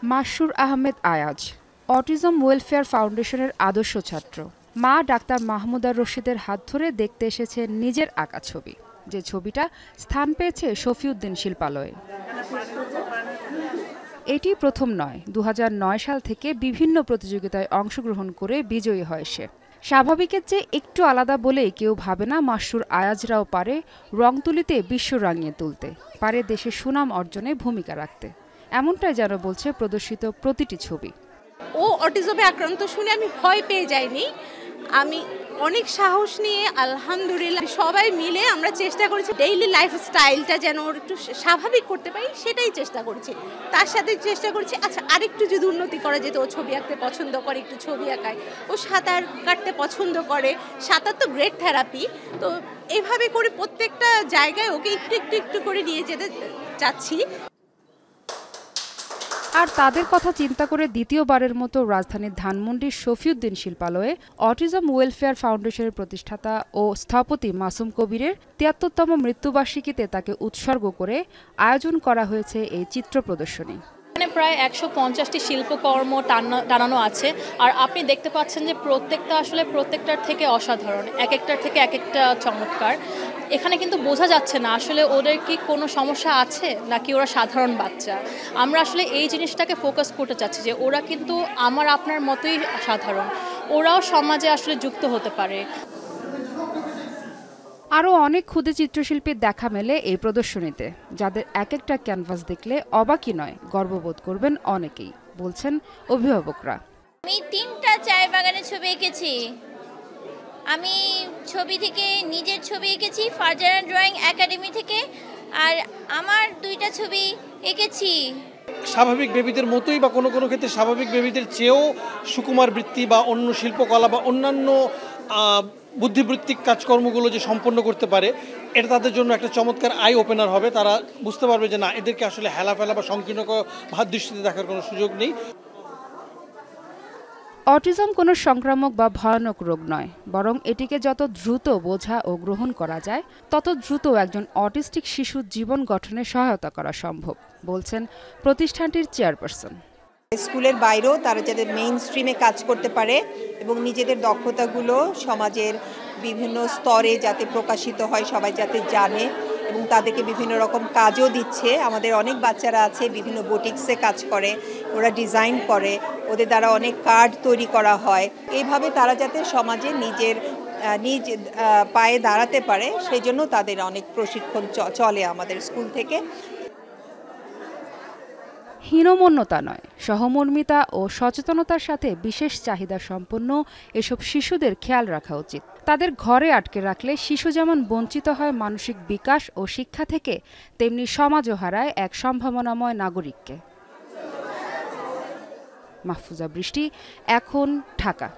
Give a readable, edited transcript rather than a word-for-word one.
Masrur Ahmed Ayaz autism welfare ফাউন্ডেশনের আদর্শ ছাত্র। মা ডাক্তার মাহমুদা রশিদের হাত ধরে দেখতে এসেছেন নিজের আঁকা ছবি, যে ছবিটা স্থান পেয়েছে শফিউদ্দিন শিল্পালয়ে। এটি প্রথম নয়, 2009 সাল থেকে বিভিন্ন প্রতিযোগিতায় অংশগ্রহণ করে বিজয়ী হয় সে। স্বাভাবিকের চেয়ে একটু আলাদা বলেই কেউ ভাবে না মাসরুর আয়াজরাও পারে রং তুলিতে বিশ্ব রাঙিয়ে তুলতে, পারে দেশের সুনাম অর্জনে ভূমিকা রাখতে। এমনটাই যেন বলছে প্রদর্শিত প্রতিটি ছবি। ও অটিজমে আক্রান্ত শুনে আমি ভয় পেয়ে যাইনি, আমি অনেক সাহস নিয়ে আলহামদুলিল্লাহ সবাই মিলে আমরা চেষ্টা করেছি ডেইলি লাইফস্টাইলটা যেন ওর একটু স্বাভাবিক করতে পারি, সেটাই চেষ্টা করেছি। তার সাথে চেষ্টা করছি আচ্ছা আরেকটু যদি উন্নতি করা যেত, ও ছবি আঁকতে পছন্দ করে, একটু ছবি আঁকায়, ও সাঁতার কাটতে পছন্দ করে, সাঁতার তো গ্রেট থেরাপি। তো এইভাবে করে প্রত্যেকটা জায়গায় ওকে একটু একটু একটু করে নিয়ে যেতে চাচ্ছি। আর তাদের কথা চিন্তা করে দ্বিতীয়বারের মতো রাজধানীর ধানমন্ডির শফিউদ্দিন শিল্পালয়ে অটিজম ওয়েলফেয়ার ফাউন্ডেশনের প্রতিষ্ঠাতা ও স্থপতি মাসুম কবিরের ৭৩তম মৃত্যুবার্ষিকীতে তাকে উৎসর্গ করে আয়োজন করা হয়েছে এই চিত্র প্রদর্শনী। এখানে প্রায় ১৫০টি শিল্পকর্ম টানানো আছে, আর আপনি দেখতে পাচ্ছেন যে প্রত্যেকটার থেকে অসাধারণ, এক একটার থেকে এক একটা চমৎকার। এখানে কিন্তু বোঝা যাচ্ছে না আসলে ওদের কি কোনো সমস্যা আছে নাকি ওরা সাধারণ বাচ্চা। আমরা আসলে এই জিনিসটাকে ফোকাস করতে চাচ্ছি যে ওরা কিন্তু আমার আপনার মতোই সাধারণ, ওরাও সমাজে আসলে যুক্ত হতে পারে। আরও অনেক ক্ষুদে চিত্রশিল্পীর দেখা মেলে এই প্রদর্শনীতে, যাদের এক একটা ক্যানভাস দেখলে অবাকই নয়, গর্ববোধ করবেন অনেকেই, বলছেন অভিভাবকরা। আমি 3টা চায়ের বাগানের ছবি এঁকেছি। আমি ছবি থেকে নিজের ছবি এঁকেছি ফারজানা ড্রয়িং একাডেমি থেকে, আর আমার 2টা ছবি এঁকেছি। স্বাভাবিক বেবিদের মতোই বা কোনো কোনো ক্ষেত্রে স্বাভাবিক বেবিদের চেয়েও সুকুমার বৃত্তি বা অন্য শিল্পকলা বা অন্যান্য বুদ্ধিবৃত্তিক কাজকর্মগুলো যে সম্পন্ন করতে পারে, এটা তাদের জন্য একটা চমৎকার আই ওপেনার হবে। তারা বুঝতে পারবে যে না, এদেরকে আসলে হেলাফেলা বা সংকীর্ণ ভাব দৃষ্টিতে দেখার কোনো সুযোগ নেই। অটিজম কোনো সংক্রামক বা ভয়ানক রোগ নয়, বরং এটিকে যত দ্রুত বোঝা ও গ্রহণ করা যায় তত দ্রুত একজন অটিস্টিক শিশুর জীবন গঠনে সহায়তা করা সম্ভব, বলছেন প্রতিষ্ঠানটির চেয়ারপারসন। স্কুলের বাইরেও তারা যাতে মেইন স্ট্রিমে কাজ করতে পারে এবং নিজেদের দক্ষতাগুলো সমাজের বিভিন্ন স্তরে যাতে প্রকাশিত হয়, সবাই যাতে জানে, এবং তাদেরকে বিভিন্ন রকম কাজও দিচ্ছে। আমাদের অনেক বাচ্চারা আছে বিভিন্ন বুটিক্সে কাজ করে, ওরা ডিজাইন করে, ওদের দ্বারা অনেক কার্ড তৈরি করা হয়। এইভাবে তারা যাতে সমাজে নিজ পায়ে দাঁড়াতে পারে, সেই জন্য তাদের অনেক প্রশিক্ষণ চলে আমাদের স্কুল থেকে। হীনমন্যতা নয়, সহমর্মিতা ও সচেতনতার সাথে বিশেষ চাহিদা সম্পন্ন এসব শিশুদের খেয়াল রাখা উচিত। তাদের ঘরে আটকে রাখলে শিশু যেমন বঞ্চিত হয় মানসিক বিকাশ ও শিক্ষা থেকে, তেমনি সমাজও হারায় এক সম্ভাবনাময় নাগরিককে। মাহফুজা বৃষ্টি, এখন, ঢাকা।